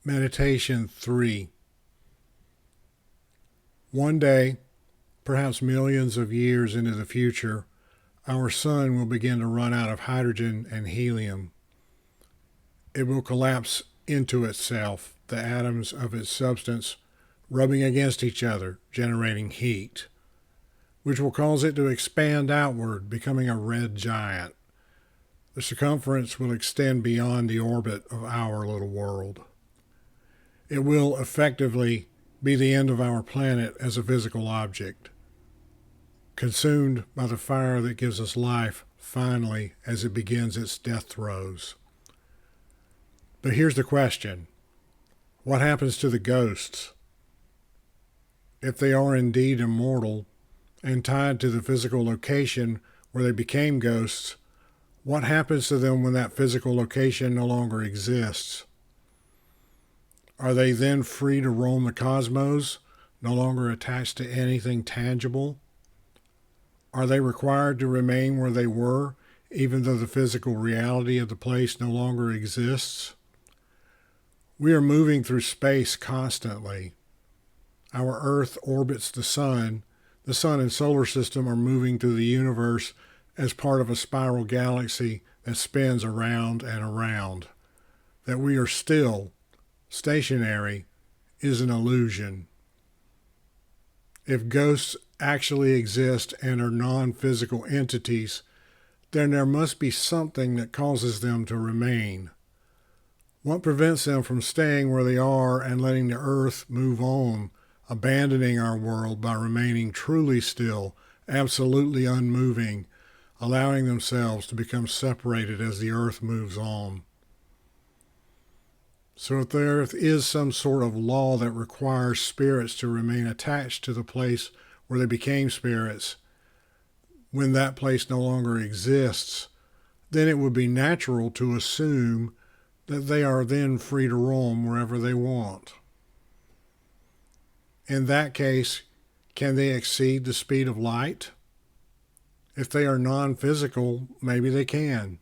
Meditation 3. One day, perhaps millions of years into the future, our sun will begin to run out of hydrogen and helium. It will collapse into itself, the atoms of its substance rubbing against each other, generating heat, which will cause it to expand outward, becoming a red giant. The circumference will extend beyond the orbit of our little world. It will effectively be the end of our planet as a physical object, consumed by the fire that gives us life finally as it begins its death throes. But here's the question. What happens to the ghosts? If they are indeed immortal and tied to the physical location where they became ghosts, what happens to them when that physical location no longer exists? Are they then free to roam the cosmos, no longer attached to anything tangible? Are they required to remain where they were, even though the physical reality of the place no longer exists? We are moving through space constantly. Our Earth orbits the sun. The sun and solar system are moving through the universe as part of a spiral galaxy that spins around and around. That we are still stationary is an illusion. If ghosts actually exist and are non-physical entities, then there must be something that causes them to remain. What prevents them from staying where they are and letting the earth move on, abandoning our world by remaining truly still, absolutely unmoving, allowing themselves to become separated as the earth moves on? So if there is some sort of law that requires spirits to remain attached to the place where they became spirits, when that place no longer exists, then it would be natural to assume that they are then free to roam wherever they want. In that case, can they exceed the speed of light? If they are non-physical, maybe they can.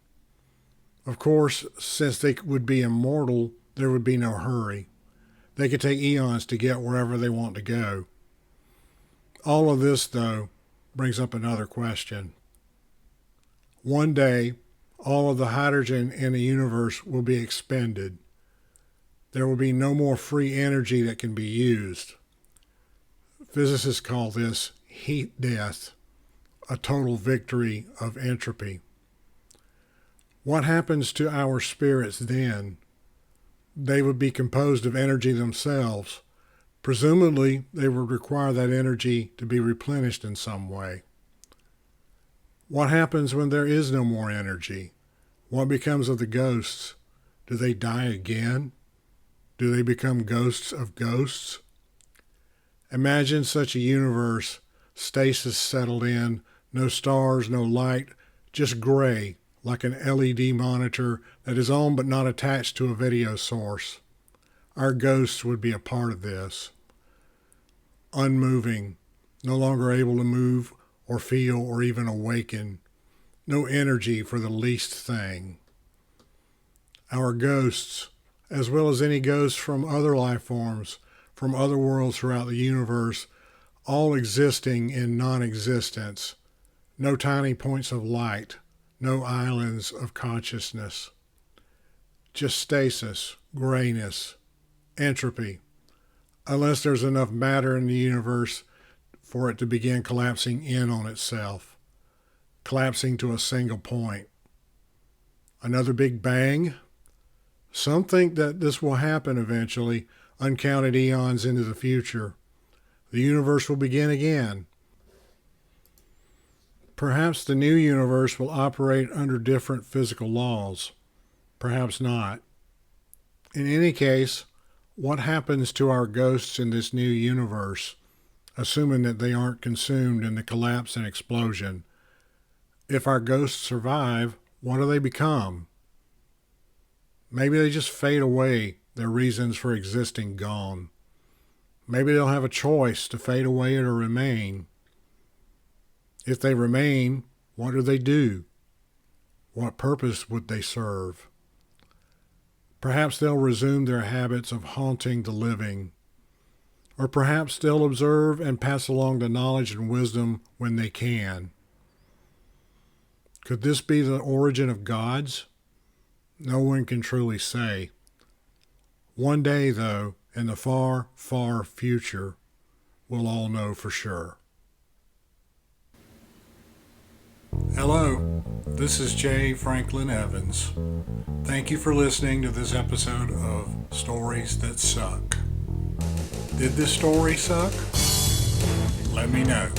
Of course, since they would be immortal, there would be no hurry. They could take eons to get wherever they want to go. All of this, though, brings up another question. One day, all of the hydrogen in the universe will be expended. There will be no more free energy that can be used. Physicists call this heat death, a total victory of entropy. What happens to our spirits then? They would be composed of energy themselves. Presumably, they would require that energy to be replenished in some way. What happens when there is no more energy? What becomes of the ghosts? Do they die again? Do they become ghosts of ghosts? Imagine such a universe, stasis settled in, no stars, no light, just gray, like an LED monitor that is on but not attached to a video source. Our ghosts would be a part of this. Unmoving, no longer able to move or feel or even awaken. No energy for the least thing. Our ghosts, as well as any ghosts from other life forms, from other worlds throughout the universe, all existing in non-existence. No tiny points of light. No islands of consciousness. Just stasis, grayness, entropy, unless there's enough matter in the universe for it to begin collapsing in on itself, collapsing to a single point. Another big bang? Some think that this will happen eventually, uncounted eons into the future. The universe will begin again. Perhaps the new universe will operate under different physical laws. Perhaps not. In any case, what happens to our ghosts in this new universe, assuming that they aren't consumed in the collapse and explosion? If our ghosts survive, what do they become? Maybe they just fade away, their reasons for existing gone. Maybe they'll have a choice to fade away or remain. If they remain, what do they do? What purpose would they serve? Perhaps they'll resume their habits of haunting the living. Or perhaps they'll observe and pass along the knowledge and wisdom when they can. Could this be the origin of gods? No one can truly say. One day, though, in the far, far future, we'll all know for sure. Hello, this is J. Franklin Evans. Thank you for listening to this episode of Stories That Suck. Did this story suck? Let me know.